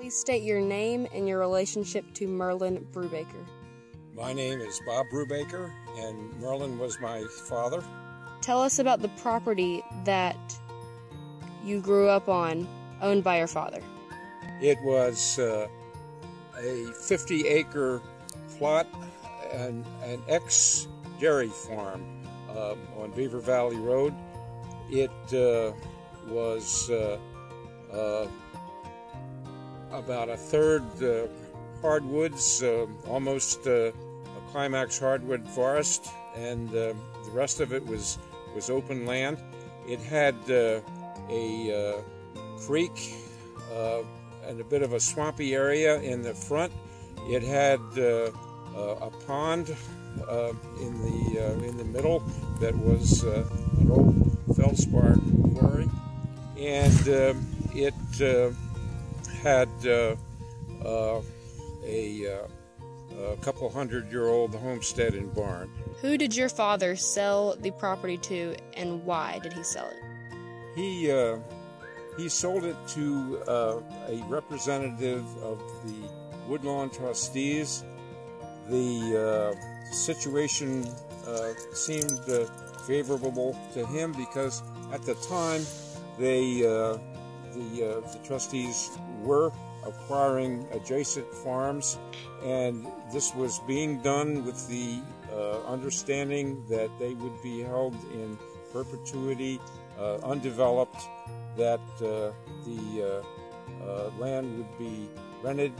Please state your name and your relationship to Merlin Brubaker. My name is Bob Brubaker, and Merlin was my father. Tell us about the property that you grew up on, owned by your father. It was a 50-acre plot, an ex-dairy farm on Beaver Valley Road. It was about a third hardwoods, almost a climax hardwood forest, and the rest of it was open land. It had a creek and a bit of a swampy area in the front. It had a pond in the middle that was an old feldspar quarry, and it had a couple hundred-year-old homestead and barn. Who did your father sell the property to, and why did he sell it? He sold it to a representative of the Woodlawn Trustees. The situation seemed favorable to him because at the time the trustees were acquiring adjacent farms, and this was being done with the understanding that they would be held in perpetuity, undeveloped, that the land would be rented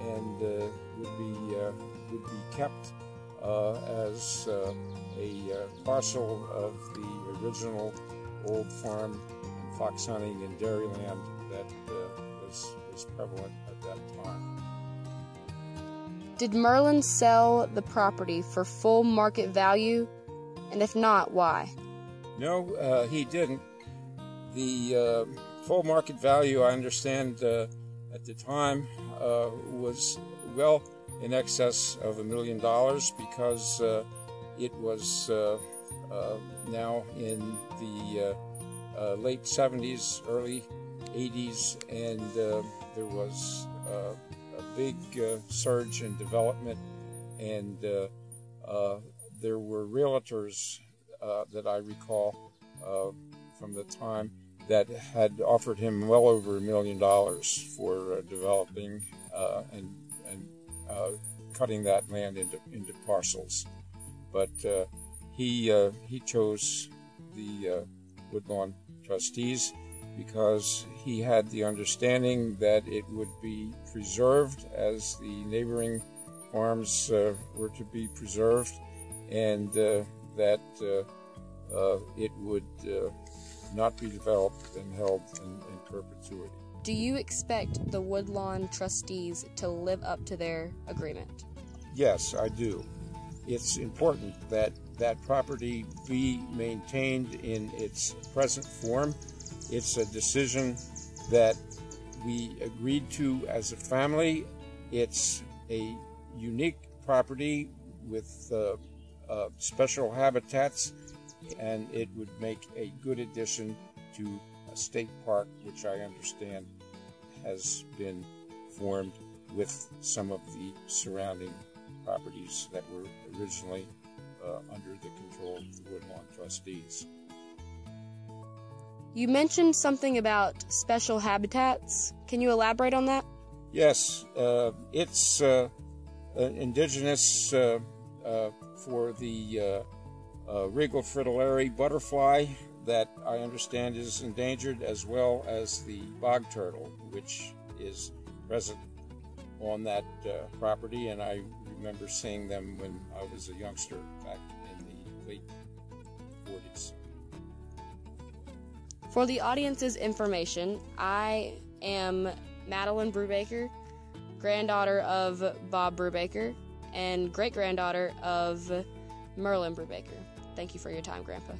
and would be kept as a parcel of the original old farm and fox hunting and dairy land that was prevalent at that time. Did Merlin sell the property for full market value? And if not, why? No, he didn't. The full market value, I understand, at the time was well in excess of $1 million because it was now in the late 70s, early 80s, and there was a big surge in development, and there were realtors that I recall from the time that had offered him well over $1 million for developing and cutting that land into parcels. But he chose the Woodlawn Trustees because he had the understanding that it would be preserved as the neighboring farms were to be preserved, and that it would not be developed and held in perpetuity. Do you expect the Woodlawn Trustees to live up to their agreement? Yes, I do. It's important that that property be maintained in its present form. It's a decision that we agreed to as a family. It's a unique property with special habitats, and it would make a good addition to a state park, which I understand has been formed with some of the surrounding properties that were originally under the control of the Woodlawn Trustees. You mentioned something about special habitats. Can you elaborate on that? Yes, it's indigenous for the regal fritillary butterfly that I understand is endangered, as well as the bog turtle, which is present on that property, and I remember seeing them when I was a youngster back in the late 40s. For the audience's information, I am Madeline Brubaker, granddaughter of Bob Brubaker, and great-granddaughter of Merlin Brubaker. Thank you for your time, Grandpa.